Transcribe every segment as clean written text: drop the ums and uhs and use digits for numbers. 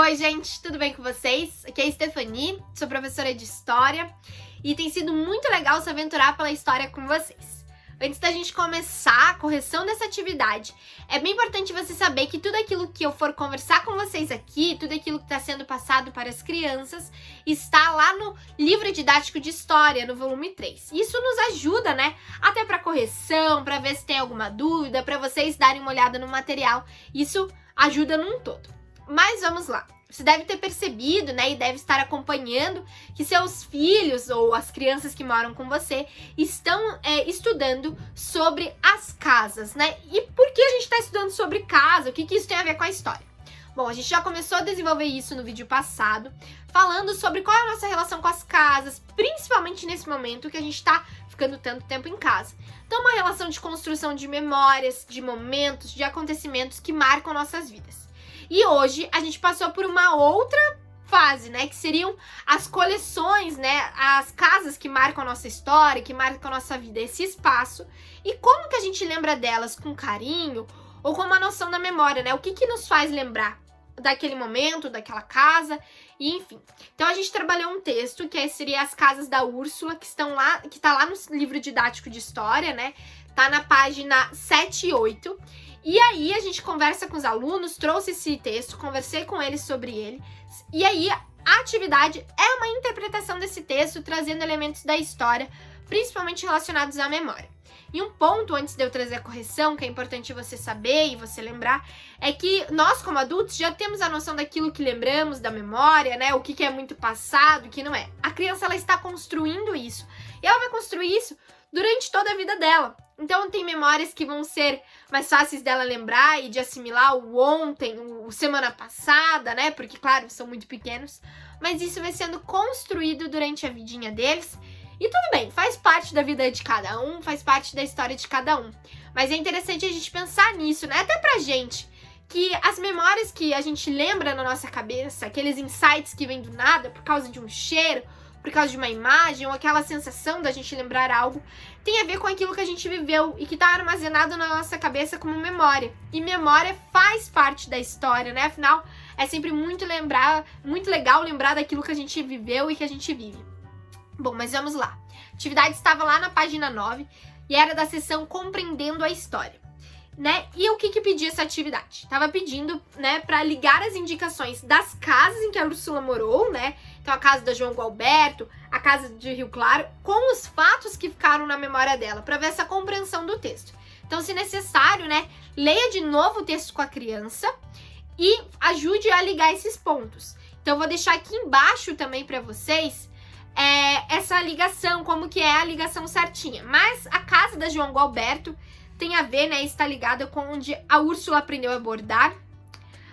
Oi, gente, tudo bem com vocês? Aqui é a Stephanie, sou professora de História e tem sido muito legal se aventurar pela história com vocês. Antes da gente começar a correção dessa atividade, é bem importante você saber que tudo aquilo que eu for conversar com vocês aqui, tudo aquilo que está sendo passado para as crianças, está lá no livro didático de História, no volume 3. Isso nos ajuda, né? Até para correção, para ver se tem alguma dúvida, para vocês darem uma olhada no material. Isso ajuda num todo. Mas vamos lá. Você deve ter percebido, né, e deve estar acompanhando que seus filhos ou as crianças que moram com você estão estudando sobre as casas, né? E por que a gente está estudando sobre casa? O que isso tem a ver com a história? Bom, a gente já começou a desenvolver isso no vídeo passado, falando sobre qual é a nossa relação com as casas, principalmente nesse momento que a gente está ficando tanto tempo em casa. Então, uma relação de construção de memórias, de momentos, de acontecimentos que marcam nossas vidas. E hoje a gente passou por uma outra fase, né, que seriam as coleções, né, as casas que marcam a nossa história, que marcam a nossa vida, esse espaço, e como que a gente lembra delas com carinho, ou com uma noção da memória, né, o que nos faz lembrar daquele momento, daquela casa, e enfim. Então a gente trabalhou um texto que seria As Casas da Úrsula, que tá lá no livro didático de História, né, tá na página 7 e 8, e aí a gente conversa com os alunos, trouxe esse texto, conversei com eles sobre ele, e aí a atividade é uma interpretação desse texto, trazendo elementos da história, principalmente relacionados à memória. E um ponto, antes de eu trazer a correção, que é importante você saber e você lembrar, é que nós, como adultos, já temos a noção daquilo que lembramos, da memória, né, o que é muito passado, o que não é. A criança, ela está construindo isso, e ela vai construir isso durante toda a vida dela. Então tem memórias que vão ser mais fáceis dela lembrar e de assimilar o ontem, o semana passada, né? Porque, claro, são muito pequenos. Mas isso vai sendo construído durante a vidinha deles. E tudo bem, faz parte da vida de cada um, faz parte da história de cada um. Mas é interessante a gente pensar nisso, né? Até pra gente, que as memórias que a gente lembra na nossa cabeça, aqueles insights que vêm do nada por causa de um cheiro, por causa de uma imagem ou aquela sensação da gente lembrar algo, tem a ver com aquilo que a gente viveu e que está armazenado na nossa cabeça como memória. E memória faz parte da história, né? Afinal, é sempre muito legal lembrar daquilo que a gente viveu e que a gente vive. Bom, mas vamos lá. A atividade estava lá na página 9 e era da seção Compreendendo a História, né? E o que pedia essa atividade? Tava pedindo, né, para ligar as indicações das casas em que a Úrsula morou, né? Então a casa da João Gualberto, a casa de Rio Claro, com os fatos que ficaram na memória dela, para ver essa compreensão do texto. Então, se necessário, né, leia de novo o texto com a criança e ajude a ligar esses pontos. Então, eu vou deixar aqui embaixo também para vocês essa ligação, como que é a ligação certinha. Mas a casa da João Gualberto tem a ver, né, está ligada com onde a Úrsula aprendeu a bordar.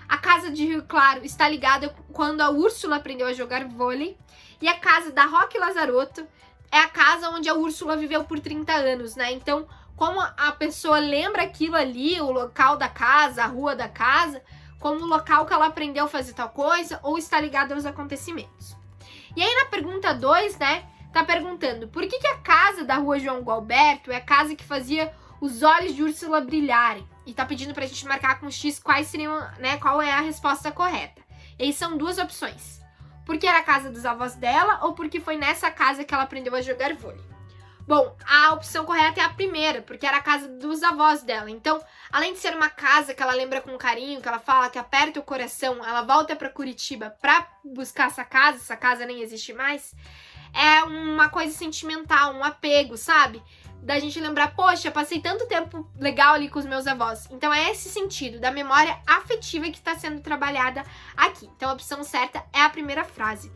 A casa de Rio Claro está ligada quando a Úrsula aprendeu a jogar vôlei. E a casa da Roque Lazarotto é a casa onde a Úrsula viveu por 30 anos, né? Então, como a pessoa lembra aquilo ali, o local da casa, a rua da casa, como o local que ela aprendeu a fazer tal coisa, ou está ligado aos acontecimentos. E aí na pergunta 2, né, tá perguntando por que a casa da rua João Gualberto é a casa que fazia os olhos de Úrsula brilharem. E tá pedindo pra gente marcar com X quais seriam, né, qual é a resposta correta. E aí são duas opções. Porque era a casa dos avós dela ou porque foi nessa casa que ela aprendeu a jogar vôlei. Bom, a opção correta é a primeira, porque era a casa dos avós dela. Então, além de ser uma casa que ela lembra com carinho, que ela fala que aperta o coração, ela volta pra Curitiba pra buscar essa casa nem existe mais, é uma coisa sentimental, um apego, sabe? Da gente lembrar, poxa, passei tanto tempo legal ali com os meus avós. Então é esse sentido da memória afetiva que está sendo trabalhada aqui. Então a opção certa é a primeira frase.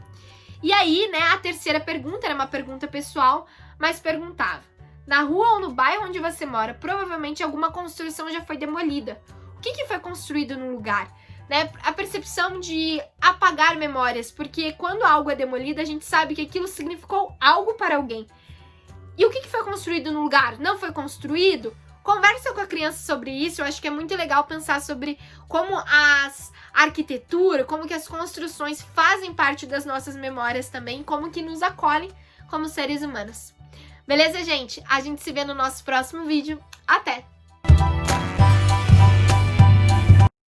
E aí, né, a terceira pergunta era uma pergunta pessoal, mas perguntava: na rua ou no bairro onde você mora, provavelmente alguma construção já foi demolida. O que foi construído no lugar? Né? A percepção de apagar memórias, porque quando algo é demolido, a gente sabe que aquilo significou algo para alguém. E o que foi construído no lugar? Não foi construído? Conversa com a criança sobre isso. Eu acho que é muito legal pensar sobre como a arquitetura, como que as construções fazem parte das nossas memórias também, como que nos acolhem como seres humanos. Beleza, gente? A gente se vê no nosso próximo vídeo. Até!